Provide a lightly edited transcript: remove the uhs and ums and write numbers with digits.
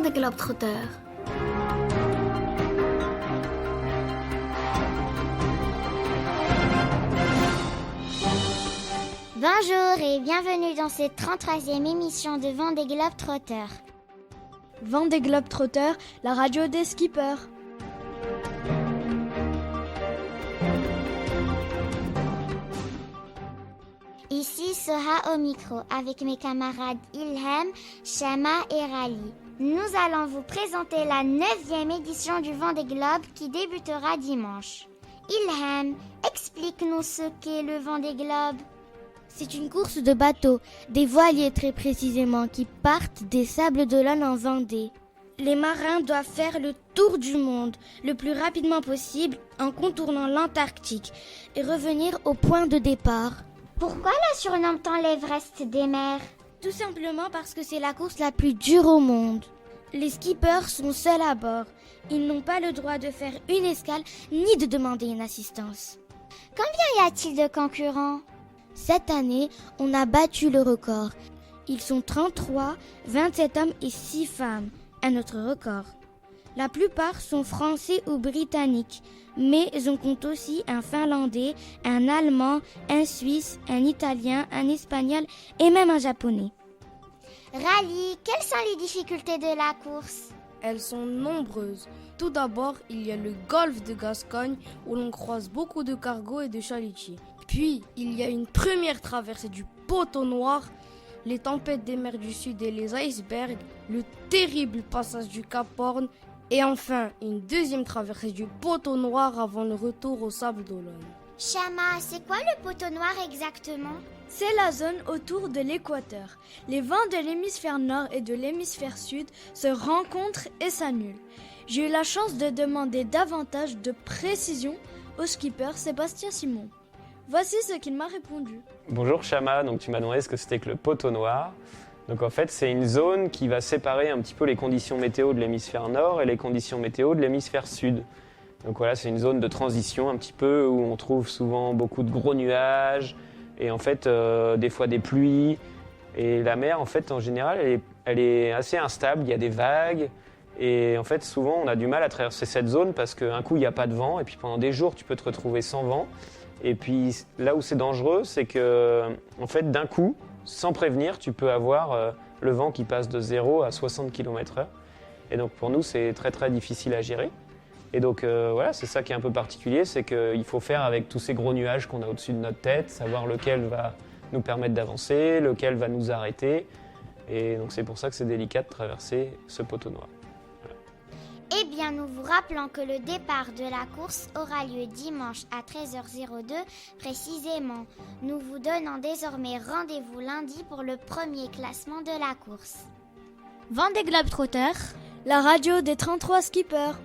Vendée Globetrotter. Bonjour et bienvenue dans cette 33e émission de Vendée Globetrotter. Vendée Globetrotter, la radio des skippers. Ici Soha au micro avec mes camarades Ilham, Shama et Rally. Nous allons vous présenter la 9e édition du Vendée Globe qui débutera dimanche. Ilham, explique-nous ce qu'est le Vendée Globe. C'est une course de bateaux, des voiliers très précisément, qui partent des Sables d'Olonne en Vendée. Les marins doivent faire le tour du monde le plus rapidement possible en contournant l'Antarctique et revenir au point de départ. Pourquoi la surnomme-t-on l'Everest des mers? Tout simplement parce que c'est la course la plus dure au monde. Les skippers sont seuls à bord. Ils n'ont pas le droit de faire une escale ni de demander une assistance. Combien y a-t-il de concurrents? Cette année, on a battu le record. Ils sont 33, 27 hommes et 6 femmes, un autre record. La plupart sont français ou britanniques, mais on compte aussi un finlandais, un allemand, un suisse, un italien, un espagnol et même un japonais. Rally, quelles sont les difficultés de la course? Elles sont nombreuses. Tout d'abord, il y a le golfe de Gascogne où l'on croise beaucoup de cargos et de chalutiers. Puis, il y a une première traversée du poteau noir, les tempêtes des mers du Sud et les icebergs, le terrible passage du Cap Horn et enfin une deuxième traversée du poteau noir avant le retour aux Sables d'Olonne. Shama, c'est quoi le poteau noir exactement? C'est la zone autour de l'équateur. Les vents de l'hémisphère nord et de l'hémisphère sud se rencontrent et s'annulent. J'ai eu la chance de demander davantage de précision au skipper Sébastien Simon. Voici ce qu'il m'a répondu. Bonjour Shama, donc tu m'as demandé ce que c'était que le poteau noir. Donc en fait c'est une zone qui va séparer un petit peu les conditions météo de l'hémisphère nord et les conditions météo de l'hémisphère sud. Donc voilà, c'est une zone de transition un petit peu où on trouve souvent beaucoup de gros nuages et en fait des fois des pluies. Et la mer en fait en général elle est assez instable, il y a des vagues. Et en fait souvent on a du mal à traverser cette zone parce qu'un coup il n'y a pas de vent et puis pendant des jours tu peux te retrouver sans vent. Et puis là où c'est dangereux, c'est que en fait, d'un coup, sans prévenir, tu peux avoir le vent qui passe de 0 à 60 km/h. Et donc pour nous, c'est très très difficile à gérer. Et donc voilà, c'est ça qui est un peu particulier, c'est qu'il faut faire avec tous ces gros nuages qu'on a au-dessus de notre tête, savoir lequel va nous permettre d'avancer, lequel va nous arrêter. Et donc c'est pour ça que c'est délicat de traverser ce poteau noir. Eh bien, nous vous rappelons que le départ de la course aura lieu dimanche à 13h02 précisément. Nous vous donnons désormais rendez-vous lundi pour le premier classement de la course. Vendée Globetrotter, la radio des 33 skippers.